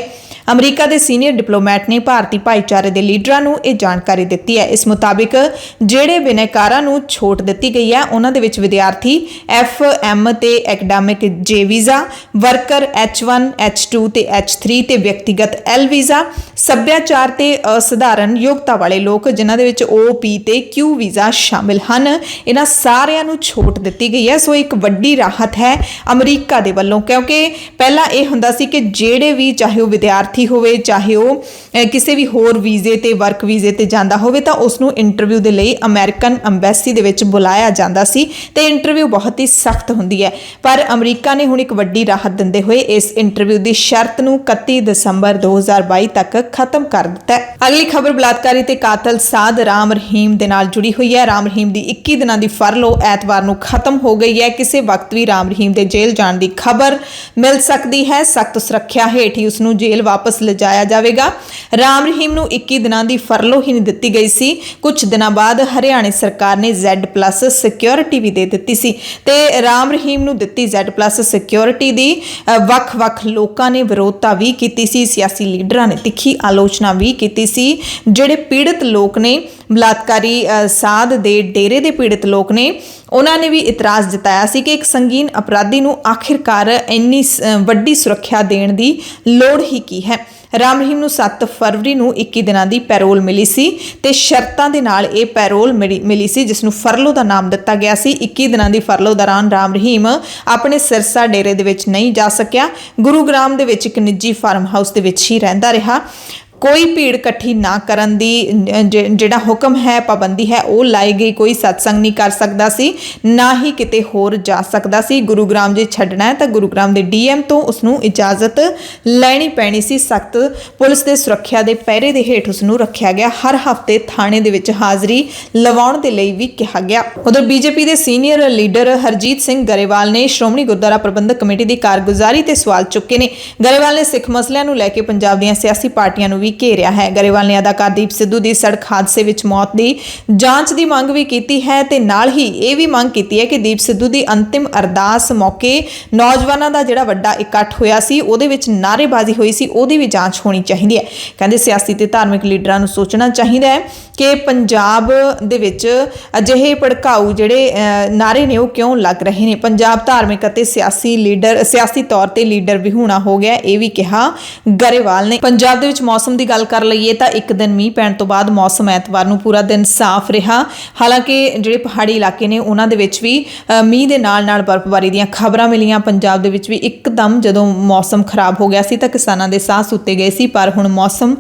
ਅਮਰੀਕਾ ਦੇ ਸੀਨੀਅਰ ਡਿਪਲੋਮੈਟ ਨੇ ਭਾਰਤੀ ਭਾਈਚਾਰੇ ਦੇ ਲੀਡਰਾਂ ਨੂੰ ਇਹ ਜਾਣਕਾਰੀ ਦਿੱਤੀ ਹੈ। ਇਸ ਮੁਤਾਬਿਕ ਜਿਹੜੇ ਬਿਨੈਕਾਰਾਂ ਨੂੰ ਛੋਟ ਦਿੱਤੀ ਗਈ ਹੈ ਉਹਨਾਂ ਦੇ ਵਿੱਚ ਵਿਦਿਆਰਥੀ FM ਤੇ academic J visa, worker H1, H2 ਤੇ H3 ਤੇ ਵਿਅਕਤੀਗਤ L ਵੀਜ਼ਾ, ਸੱਭਿਆਚਾਰ ਤੇ ਅਸਧਾਰਨ ਯੋਗਤਾ ਵਾਲੇ ਲੋਕ ਜਿਨ੍ਹਾਂ ਦੇ ਵਿੱਚ OP ਤੇ Q ਵੀਜ਼ਾ ਸ਼ਾਮਿਲ ਹਨ। ਇਹਨਾਂ ਸਾਰਿਆਂ ਨੂੰ ਛੋਟ ਦਿੱਤੀ ਗਈ ਹੈ। ਸੋ ਇੱਕ ਵੱਡੀ ਰਾਹਤ ਹੈ ਅਮਰੀਕਾ ਦੇ ਵੱਲੋਂ, ਕਿਉਂਕਿ ਪਹਿਲਾਂ ਇਹ ਹੁੰਦਾ ਸੀ ਕਿ ਜਿਹੜੇ ਵੀ ਚਾਹੇ ਉਹ ਵਿਦਿਆਰਥੀ ਹੋਵੇ, ਚਾਹੇ ਉਹ ਕਿਸੇ ਵੀ ਹੋਰ ਵੀਜ਼ੇ ਤੇ ਵਰਕ ਵੀਜ਼ੇ ਤੇ ਜਾਂਦਾ ਹੋਵੇ, ਤਾਂ ਉਸ ਨੂੰ ਇੰਟਰਵਿਊ ਦੇ ਲਈ ਅਮਰੀਕਨ ਐਮਬੈਸੀ ਦੇ ਵਿੱਚ ਬੁਲਾਇਆ ਜਾਂਦਾ ਸੀ ਤੇ ਇੰਟਰਵਿਊ ਬਹੁਤ ਹੀ ਸਖਤ ਹੁੰਦੀ ਹੈ। ਪਰ ਅਮਰੀਕਾ ਨੇ ਹੁਣ ਇੱਕ ਵੱਡੀ ਰਾਹਤ ਦਿੰਦੇ ਹੋਏ ਇਸ ਇੰਟਰਵਿਊ ਦੀ ਸ਼ਰਤ ਨੂੰ 31 ਦਸੰਬਰ 2022 ਤੱਕ ਖਤਮ ਕਰ ਦਿੱਤਾ ਹੈ। ਅਗਲੀ ਖਬਰ ਬਲਾਤਕਾਰੀ ਤੇ ਕਾਤਲ ਸਾਧ ਰਾਮ ਰਹੀਮ ਦੇ ਨਾਲ ਜੁੜੀ ਹੋਈ ਹੈ। ਰਾਮ ਰਹੀਮ ਦੀ 21 ਦਿਨਾਂ ਦੀ ਫਰਲੋ ਐਤਵਾਰ ਨੂੰ ਖਤਮ ਹੋ ਗਈ ਹੈ। ਕਿਸੇ ਵਕਤ ਵੀ ਰਾਮ ਰਹੀਮ ਦੇ ਜੇਲ੍ਹ ਜਾਣ ਦੀ ਖਬਰ ਮਿਲ ਸਕਦੀ ਹੈ। ਸਖਤ ਸੁਰੱਖਿਆ ਹੇਠ ਹੀ ਉਸ ਨੂੰ ਜੇਲ੍ਹ ਵਾਪਸ ਵਾਪਸ ਲਿਜਾਇਆ ਜਾਵੇਗਾ। ਰਾਮ ਰਹੀਮ ਨੂੰ 21 ਦਿਨਾਂ ਦੀ ਫਰਲੋ ਹੀ ਨਹੀਂ ਦਿੱਤੀ ਗਈ ਸੀ। ਕੁਝ ਦਿਨਾਂ ਬਾਅਦ ਹਰਿਆਣਾ ਸਰਕਾਰ ਨੇ Z+ ਸਿਕਿਉਰਿਟੀ ਵੀ ਦੇ ਦਿੱਤੀ ਸੀ ਤੇ ਰਾਮ ਰਹੀਮ ਨੂੰ ਦਿੱਤੀ Z+ ਸਿਕਿਉਰਿਟੀ ਦੀ ਵੱਖ-ਵੱਖ ਲੋਕਾਂ ਨੇ ਵਿਰੋਧਤਾ ਵੀ ਕੀਤੀ ਸੀ। ਸਿਆਸੀ ਲੀਡਰਾਂ ਨੇ ਤਿੱਖੀ ਆਲੋਚਨਾ ਵੀ ਕੀਤੀ ਸੀ। ਜਿਹੜੇ ਪੀੜਤ ਲੋਕ ਨੇ, ਬਲਾਤਕਾਰੀ ਸਾਧ ਦੇ ਡੇਰੇ ਦੇ ਪੀੜਤ ਲੋਕ ਨੇ, ਉਹਨਾਂ ਨੇ ਵੀ ਇਤਰਾਜ਼ ਜਤਾਇਆ ਸੀ ਕਿ ਇੱਕ ਸੰਗੀਨ ਅਪਰਾਧੀ ਨੂੰ ਆਖਿਰਕਾਰ ਇੰਨੀ ਵੱਡੀ ਸੁਰੱਖਿਆ ਦੇਣ ਦੀ ਲੋੜ ਹੀ ਕੀ ਹੈ। ਰਾਮ ਰਹੀਮ ਨੂੰ 7 ਫਰਵਰੀ ਨੂੰ 21 ਦਿਨਾਂ ਦੀ ਪੈਰੋਲ ਮਿਲੀ ਸੀ ਤੇ ਸ਼ਰਤਾਂ ਦੇ ਨਾਲ ਇਹ ਪੈਰੋਲ ਮਿਲੀ ਸੀ, ਜਿਸ ਨੂੰ ਫਰਲੋ ਦਾ ਨਾਮ ਦਿੱਤਾ ਗਿਆ ਸੀ। 21 ਦਿਨਾਂ ਦੀ ਫਰਲੋ ਦੌਰਾਨ ਰਾਮ ਰਹੀਮ ਆਪਣੇ ਸਿਰਸਾ ਡੇਰੇ ਦੇ ਵਿੱਚ ਨਹੀਂ ਜਾ ਸਕਿਆ। ਗੁਰੂਗ੍ਰਾਮ ਦੇ ਵਿੱਚ ਇੱਕ ਨਿੱਜੀ ਫਾਰਮ ਹਾਊਸ ਦੇ ਵਿੱਚ ਹੀ ਰਹਿੰਦਾ ਰਿਹਾ। ਕੋਈ ਭੀੜ ਇਕੱਠੀ ਨਾ ਕਰਨ ਦੀ ਜਿਹੜਾ ਹੁਕਮ ਹੈ, ਪਾਬੰਦੀ ਹੈ, ਉਹ ਲਾਈ ਗਈ। ਕੋਈ ਸਤਸੰਗ ਨਹੀਂ ਕਰ ਸਕਦਾ ਸੀ, ਨਾ ਹੀ ਕਿਤੇ ਹੋਰ ਜਾ ਸਕਦਾ ਸੀ। ਗੁਰੂਗ੍ਰਾਮ ਜੇ ਛੱਡਣਾ ਹੈ ਤਾਂ ਗੁਰੂਗ੍ਰਾਮ ਦੇ DM ਤੋਂ ਉਸਨੂੰ ਇਜਾਜ਼ਤ ਲੈਣੀ ਪੈਣੀ ਸੀ। ਸਖਤ ਪੁਲਿਸ ਦੇ ਸੁਰੱਖਿਆ ਦੇ ਪਹਿਰੇ ਦੇ ਹੇਠ ਉਸਨੂੰ ਰੱਖਿਆ ਗਿਆ। ਹਰ ਹਫ਼ਤੇ ਥਾਣੇ ਦੇ ਵਿੱਚ ਹਾਜ਼ਰੀ ਲਵਾਉਣ ਦੇ ਲਈ ਵੀ ਕਿਹਾ ਗਿਆ। ਉਧਰ BJP ਦੇ ਸੀਨੀਅਰ ਲੀਡਰ ਹਰਜੀਤ ਸਿੰਘ ਗਰੇਵਾਲ ਨੇ ਸ਼੍ਰੋਮਣੀ ਗੁਰਦੁਆਰਾ ਪ੍ਰਬੰਧਕ ਕਮੇਟੀ ਦੀ ਕਾਰਗੁਜ਼ਾਰੀ ਤੇ ਸਵਾਲ ਚੁੱਕੇ ਨੇ। ਗਰੇਵਾਲ ਨੇ ਸਿੱਖ ਮਸਲਿਆਂ ਨੂੰ ਲੈ ਕੇ ਪੰਜਾਬ ਦੀਆਂ ਸਿਆਸੀ ਪਾਰਟੀਆਂ ਨੂੰ ਵੀ ਘੇਰਿਆ ਹੈ। ਗਰੇਵਾਲ ਨੇ ਅਦਾਕਾਰ ਦੀਪ ਸਿੱਧੂ ਦੀ ਸੜਕ ਹਾਦਸੇ ਵਿੱਚ ਮੌਤ ਦੀ ਜਾਂਚ ਦੀ ਮੰਗ ਵੀ ਕੀਤੀ ਹੈ ਤੇ ਨਾਲ ਹੀ ਇਹ ਵੀ ਮੰਗ ਕੀਤੀ ਹੈ ਕਿ ਦੀਪ ਸਿੱਧੂ ਦੀ ਅੰਤਿਮ ਅਰਦਾਸ ਮੌਕੇ ਨੌਜਵਾਨਾਂ ਦਾ ਜਿਹੜਾ ਵੱਡਾ ਇਕੱਠ ਹੋਇਆ ਸੀ, ਉਹਦੇ ਵਿੱਚ ਨਾਅਰੇਬਾਜ਼ੀ ਹੋਈ ਸੀ, ਉਹਦੀ ਵੀ ਜਾਂਚ ਹੋਣੀ ਚਾਹੀਦੀ ਹੈ। ਕਹਿੰਦੇ ਸਿਆਸੀ ਤੇ ਧਾਰਮਿਕ ਲੀਡਰਾਂ ਨੂੰ ਸੋਚਣਾ ਚਾਹੀਦਾ ਹੈ ਕਿ ਪੰਜਾਬ ਦੇ ਵਿੱਚ ਅਜਿਹੇ ਭੜਕਾਊ ਜਿਹੜੇ ਨਾਅਰੇ ਨੇ ਉਹ ਕਿਉਂ ਲੱਗ ਰਹੇ ਨੇ। ਪੰਜਾਬ ਧਾਰਮਿਕ ਅਤੇ ਸਿਆਸੀ ਤੌਰ ਤੇ ਲੀਡਰ ਵਿਹੂਣਾ ਹੋ ਗਿਆ, ਇਹ ਵੀ ਕਿਹਾ ਗਰੇਵਾਲ ਨੇ। ਪੰਜਾਬ ਦੇ ਵਿੱਚ ਮੌਸਮ ਦੀ ਗੱਲ ਕਰ ਲਈਏ ਤਾਂ ਇੱਕ ਦਿਨ ਮੀਂਹ ਪੈਣ ਤੋਂ ਬਾਅਦ ਮੌਸਮ ਐਤਵਾਰ ਨੂੰ ਪੂਰਾ ਦਿਨ ਸਾਫ਼ ਰਿਹਾ। ਹਾਲਾਂਕਿ ਜਿਹੜੇ ਪਹਾੜੀ ਇਲਾਕੇ ਨੇ ਉਹਨਾਂ ਦੇ ਵਿੱਚ ਵੀ ਮੀਂਹ ਦੇ ਨਾਲ ਬਰਫ਼ਬਾਰੀ ਦੀਆਂ ਖਬਰਾਂ ਮਿਲੀਆਂ। ਪੰਜਾਬ ਦੇ ਵਿੱਚ ਵੀ ਇੱਕਦਮ ਜਦੋਂ ਮੌਸਮ ਖਰਾਬ ਹੋ ਗਿਆ ਸੀ ਤਾਂ ਕਿਸਾਨਾਂ ਦੇ ਸਾਹ ਸੁੱਤੇ ਗਏ ਸੀ, ਪਰ ਹੁਣ ਮੌਸਮ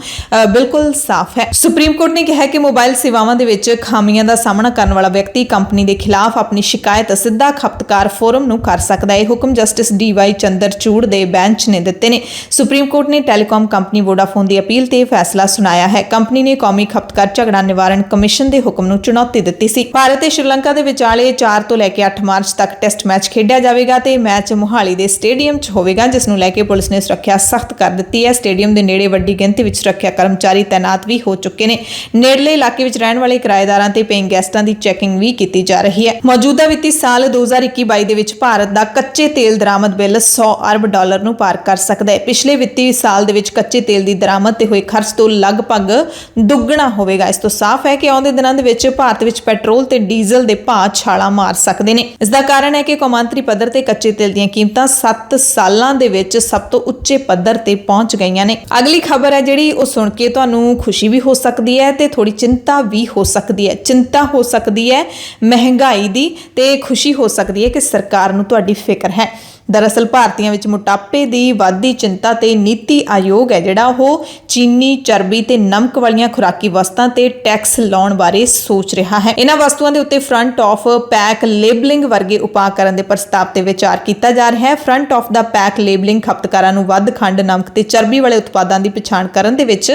ਬਿਲਕੁਲ ਸਾਫ਼ ਹੈ। ਸੁਪਰੀਮ ਕੋਰਟ ਨੇ ਕਿਹਾ ਕਿ ਮੋਬਾਈਲ ਸੇਵਾਵਾਂ ਦੇ ਵਿੱਚ ਖਾਮੀਆਂ ਦਾ ਸਾਹਮਣਾ ਕਰਨ ਵਾਲਾ ਵਿਅਕਤੀ ਕੰਪਨੀ ਦੇ ਖਿਲਾਫ ਆਪਣੀ ਸ਼ਿਕਾਇਤ ਸਿੱਧਾ ਖਪਤਕਾਰ ਫੋਰਮ ਨੂੰ ਕਰ ਸਕਦਾ ਹੈ। ਇਹ ਹੁਕਮ ਜਸਟਿਸ DY ਚੰਦਰਚੂੜ ਦੇ ਬੈਂਚ ਨੇ ਦਿੱਤੇ ਨੇ। ਸੁਪਰੀਮ ਕੋਰਟ ਨੇ ਟੈਲੀਕਾਮ ਕੰਪਨੀ ਵੋਡਾਫੋਨ ਦੀ ਅਪੀਲ ਤੇ ਫੈਸਲਾ ਸੁਣਾਇਆ ਹੈ। ਕੰਪਨੀ ਨੇ ਕੌਮੀ ਖਪਤਕਾਰ ਝਗੜਾ ਨਿਵਾਰਣ ਕਮਿਸ਼ਨ ਦੇ ਹੁਕਮ ਨੂੰ ਚੁਣੌਤੀ ਦਿੱਤੀ ਸੀ। ਭਾਰਤ ਤੇ ਸ਼੍ਰੀਲੰਕਾ ਦੇ ਵਿਚਾਲੇ 4 ਤੋਂ ਲੈ ਕੇ 8 ਮਾਰਚ ਤੱਕ ਟੈਸਟ ਮੈਚ ਖੇਡਿਆ ਜਾਵੇਗਾ ਤੇ ਮੈਚ ਮੁਹਾਲੀ ਦੇ ਸਟੇਡੀਅਮ 'ਚ ਹੋਵੇਗਾ, ਜਿਸ ਨੂੰ ਲੈ ਕੇ ਪੁਲਿਸ ਨੇ ਸੁਰੱਖਿਆ ਸਖਤ ਕਰ ਦਿੱਤੀ ਹੈ। ਸਟੇਡੀਅਮ ਦੇ ਨੇੜੇ ਵੱਡੀ ਗਿਣਤੀ ਵਿੱਚ ਸੁਰੱਖਿਆ ਕਰਮਚਾਰੀ ਤਾਇਨਾਤ ਵੀ ਹੋ ਚੁੱਕੇ ਨੇ। ਨੇੜਲੇ ਇਲਾਕੇ ਵਿੱਚ ਰਹਿਣ ਵਾਲੇ ਕਿਰਾਏਦਾਰਾਂ ਤੇ ਪੇਇੰਗ ਗੈਸਟਾਂ ਦੀ ਚੈਕਿੰਗ ਵੀ ਕੀਤੀ ਜਾ ਰਹੀ ਹੈ। ਮੌਜੂਦਾ ਵਿੱਤੀ ਸਾਲ 2021-22 ਦੇ ਵਿੱਚ ਭਾਰਤ ਦਾ ਕੱਚੇ ਤੇਲ ਦਰਾਮਦ ਬਿੱਲ $100 ਅਰਬ ਨੂੰ ਪਾਰ ਕਰ ਸਕਦਾ ਹੈ। ਪਿਛਲੇ ਵਿੱਤੀ ਸਾਲ ਦੇ ਵਿੱਚ ਕੱਚੇ ਤੇਲ ਦੀ ਦਰਾਮਦ ਤੇ ਹੋਏ ਖਰਚ ਤੋਂ ਲਗਭਗ ਦੁੱਗਣਾ ਹੋਵੇਗਾ। ਇਸ ਤੋਂ ਸਾਫ਼ ਹੈ ਕਿ ਆਉਂਦੇ ਦਿਨਾਂ ਦੇ ਵਿੱਚ ਭਾਰਤ ਵਿੱਚ ਪੈਟਰੋਲ ਤੇ ਡੀਜ਼ਲ ਦੇ ਭਾਅ ਛਾਲਾਂ ਮਾਰ ਸਕਦੇ ਨੇ। ਇਸ ਦਾ ਕਾਰਨ ਹੈ ਕਿ ਕੌਮਾਂਤਰੀ ਪੱਧਰ ਤੇ ਕੱਚੇ ਤੇਲ ਦੀਆਂ ਕੀਮਤਾਂ 7 ਸਾਲਾਂ ਦੇ ਵਿੱਚ ਸਭ ਤੋਂ ਉੱਚੇ ਪੱਧਰ ਤੇ ਪਹੁੰਚ ਗਈਆਂ ਨੇ। ਅਗਲੀ ਖਬਰ ਹੈ ਜਿਹੜੀ ਉਹ ਸੁਣ ਕੇ ਤੁਹਾਨੂੰ ਖੁਸ਼ੀ ਵੀ ਹੋ ਸਕਦੀ ਹੈ ਤੇ ਥੋੜੀ ਚਿੰਤਾ ਵੀ ਹੋ ਸਕਦੀ ਹੈ। ਚਿੰਤਾ ਹੋ ਸਕਦੀ ਹੈ ਮਹਿੰਗਾਈ ਦੀ ਤੇ ਖੁਸ਼ੀ ਹੋ ਸਕਦੀ ਹੈ ਕਿ ਸਰਕਾਰ ਨੂੰ ਤੁਹਾਡੀ ਫਿਕਰ ਹੈ। ਦਰਅਸਲ ਭਾਰਤੀਆਂ ਵਿੱਚ ਮੋਟਾਪੇ ਦੀ ਵੱਧਦੀ ਚਿੰਤਾ ਤੇ ਨੀਤੀ ਆਯੋਗ ਹੈ ਜਿਹੜਾ ਉਹ ਚੀਨੀ, ਚਰਬੀ ਤੇ ਨਮਕ ਵਾਲੀਆਂ ਖੁਰਾਕੀ ਵਸਤਾਂ ਤੇ ਟੈਕਸ ਲਾਉਣ ਬਾਰੇ ਸੋਚ ਰਿਹਾ ਹੈ। ਇਹਨਾਂ ਵਸਤੂਆਂ ਦੇ ਉੱਤੇ ਫਰੰਟ ਆਫ ਪੈਕ ਲੇਬਲਿੰਗ ਵਰਗੇ ਉਪਾਅ ਕਰਨ ਦੇ ਪ੍ਰਸਤਾਵ ਤੇ ਵਿਚਾਰ ਕੀਤਾ ਜਾ ਰਿਹਾ ਹੈ। Front of the pack labelling ਖਪਤਕਾਰਾਂ ਨੂੰ ਵੱਧ ਖੰਡ, ਨਮਕ ਤੇ ਚਰਬੀ ਵਾਲੇ ਉਤਪਾਦਾਂ ਦੀ ਪਛਾਣ ਕਰਨ ਦੇ ਵਿੱਚ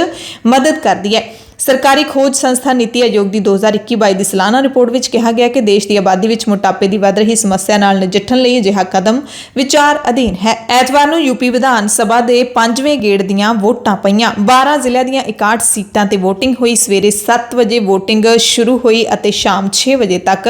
ਮਦਦ ਕਰਦੀ ਹੈ। ਸਰਕਾਰੀ ਖੋਜ ਸੰਸਥਾ ਨੀਤੀ ਆਯੋਗ ਦੀ 2021-22 ਦੀ ਸਾਲਾਨਾ ਰਿਪੋਰਟ ਵਿੱਚ ਕਿਹਾ ਗਿਆ ਕਿ ਦੇਸ਼ ਦੀ ਆਬਾਦੀ ਵਿੱਚ ਮੋਟਾਪੇ ਦੀ ਵੱਧ ਰਹੀ ਸਮੱਸਿਆ ਨਾਲ ਨਜਿੱਠਣ ਲਈ ਅਜਿਹਾ ਕਦਮ ਵਿਚਾਰ ਅਧੀਨ ਹੈ। ਐਤਵਾਰ ਨੂੰ ਯੂਪੀ ਵਿਧਾਨ ਸਭਾ ਦੇ 5ਵੇਂ ਗੇੜ ਦੀਆਂ ਵੋਟਾਂ ਪਈਆਂ। 12 ਜ਼ਿਲ੍ਹਿਆਂ ਦੀਆਂ 61 ਸੀਟਾਂ ਤੇ ਵੋਟਿੰਗ ਹੋਈ। ਸਵੇਰੇ 7 ਵਜੇ ਵੋਟਿੰਗ ਸ਼ੁਰੂ ਹੋਈ ਅਤੇ ਸ਼ਾਮ 6 ਵਜੇ ਤੱਕ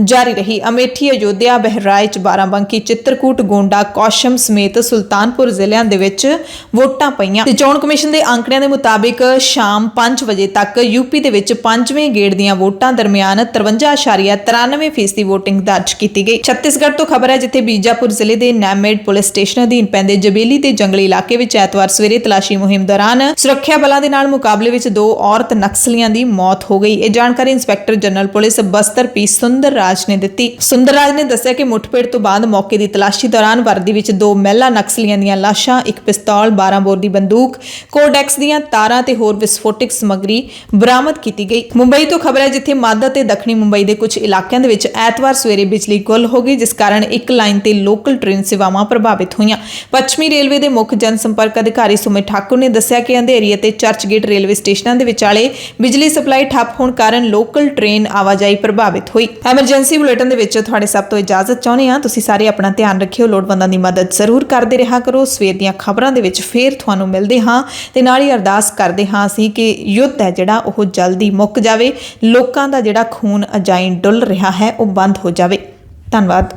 ਜਾਰੀ ਰਹੀ। ਅਮੇਠੀ, ਅਯੋਧਿਆ, ਬਹਿਰਾਇਚ, ਬਾਰਾਬੰਕੀ, ਚਿੱਤਰਕੂਟ, ਗੋਂਡਾ, ਕੌਸ਼ਮ ਸਮੇਤ ਸੁਲਤਾਨਪੁਰ ਜ਼ਿਲ੍ਹਿਆਂ ਦੇ ਵਿੱਚ ਵੋਟਾਂ ਪਈਆਂ ਤੇ ਚੋਣ ਕਮਿਸ਼ਨ ਦੇ ਅੰਕੜਿਆਂ ਦੇ ਮੁਤਾਬਿਕ ਸ਼ਾਮ 5 ਵਜੇ ਤੱਕ ਯੂਪੀ ਦੇ ਵਿੱਚ 5ਵੇਂ ਗੇੜ ਦੀਆਂ ਵੋਟਾਂ ਦਰਮਿਆਨ 53.93% ਵੋਟਿੰਗ ਦਰਜ ਕੀਤੀ ਗਈ। ਛੱਤੀਸਗੜ੍ਹ ਤੋਂ ਖਬਰ ਹੈ ਜਿੱਥੇ ਬੀਜਾਪੁਰ ਜ਼ਿਲ੍ਹੇ ਦੇ ਨੈਮੇਡ ਪੁਲਿਸ ਸਟੇਸ਼ਨ ਅਧੀਨ ਪੈਂਦੇ ਜਬੇਲੀ ਤੇ ਜੰਗਲੀ ਇਲਾਕੇ ਵਿੱਚ ਐਤਵਾਰ ਸਵੇਰੇ ਤਲਾਸ਼ੀ ਮੁਹਿੰਮ ਦੌਰਾਨ ਸੁਰੱਖਿਆ ਬਲਾਂ ਦੇ ਨਾਲ ਮੁਕਾਬਲੇ ਵਿੱਚ 2 ਔਰਤ ਨਕਸਲੀਆਂ ਦੀ ਮੌਤ ਹੋ ਗਈ। ਇਹ ਜਾਣਕਾਰੀ ਇੰਸਪੈਕਟਰ ਜਨਰਲ ਪੁਲਿਸ ਬਸਤਰ P ਸੁੰਦਰ ਰਾਜ ਨੇ ਦਿੱਤੀ। ਸੁੰਦਰ ਰਾਜ ਨੇ ਦੱਸਿਆ ਕਿ ਮੁੱਠਭੇੜ ਤੋਂ ਬਾਅਦ ਮੌਕੇ ਦੀ ਤਲਾਸ਼ੀ ਦੌਰਾਨ ਵਰਦੀ ਵਿੱਚ 2 ਮਹਿਲਾ ਨਕਸਲੀਆਂ ਦੀਆਂ ਲਾਸ਼ਾਂ, ਇੱਕ ਪਿਸਤੌਲ, 12 ਬੋਰ ਦੀ ਬੰਦੂਕ, ਕੋਡੈਕਸ ਦੀਆਂ ਤਾਰਾਂ ਤੇ ਹੋਰ ਵਿਸਫੋਟਕ ਸਮੱਗਰੀ ਬਰਾਮਦ ਕੀਤੀ ਗਈ। ਮੁੰਬਈ ਤੋਂ ਖਬਰ ਹੈ, ਜਿੱਥੇ ਮੱਧ ਅਤੇ ਦੱਖਣੀ ਮੁੰਬਈ ਦੇ ਕੁਝ ਇਲਾਕਿਆਂ ਦੇ ਵਿੱਚ ਐਤਵਾਰ ਸਵੇਰੇ ਬਿਜਲੀ ਗੁੱਲ ਹੋ ਗਈ, ਜਿਸ ਕਾਰਨ ਇੱਕ ਲਾਈਨ ਤੇ ਲੋਕਲ ਟ੍ਰੇਨ ਸੇਵਾਵਾਂ ਪ੍ਰਭਾਵਿਤ ਹੋਈਆਂ। ਪੱਛਮੀ ਰੇਲਵੇ ਦੇ ਮੁੱਖ ਜਨਸੰਪਰਕ ਅਧਿਕਾਰੀ ਸੁਮਿਤ ਠਾਕੁਰ ਨੇ ਦੱਸਿਆ ਕਿ ਅੰਧੇਰੀ ਅਤੇ ਚਰਚਗੇਟ ਰੇਲਵੇ ਸਟੇਸ਼ਨਾਂ ਦੇ ਵਿਚਾਲੇ ਬਿਜਲੀ ਸਪਲਾਈ ਠੱਪ ਹੋਣ ਕਾਰਨ ਲੋਕਲ ਟ੍ਰੇਨ ਆਵਾਜਾਈ ਪ੍ਰਭਾਵਿਤ ਹੋਈ। ਐਮਰਜੈਂਸੀ ਬੁਲੇਟਿਨ ਦੇ ਵਿੱਚ ਤੁਹਾਡੇ ਸਭ ਤੋਂ ਇਜਾਜ਼ਤ ਚਾਹੁੰਦੇ ਹਾਂ। ਤੁਸੀਂ ਸਾਰੇ ਆਪਣਾ ਧਿਆਨ ਰੱਖਿਓ, ਲੋੜਵੰਦਾਂ ਦੀ ਮਦਦ ਜ਼ਰੂਰ ਕਰਦੇ ਰਿਹਾ ਕਰੋ। ਸਵੇਰ ਦੀਆਂ ਖਬਰਾਂ ਦੇ ਵਿੱਚ ਫੇਰ ਤੁਹਾਨੂੰ ਮਿਲਦੇ ਹਾਂ ਤੇ ਨਾਲ ਹੀ ਅਰਦਾਸ ਕਰਦੇ ਹਾਂ ਅਸੀਂ ਕਿ ਯੁੱਧ ਹੈ ਜਿਹੜਾ ਉਹ ਜਲਦੀ ਮੁੱਕ ਜਾਵੇ, ਲੋਕਾਂ ਦਾ ਜਿਹੜਾ ਖੂਨ ਅਜਾਈਂ ਡੁੱਲ ਰਿਹਾ ਹੈ ਉਹ ਬੰਦ ਹੋ ਜਾਵੇ। ਧੰਨਵਾਦ।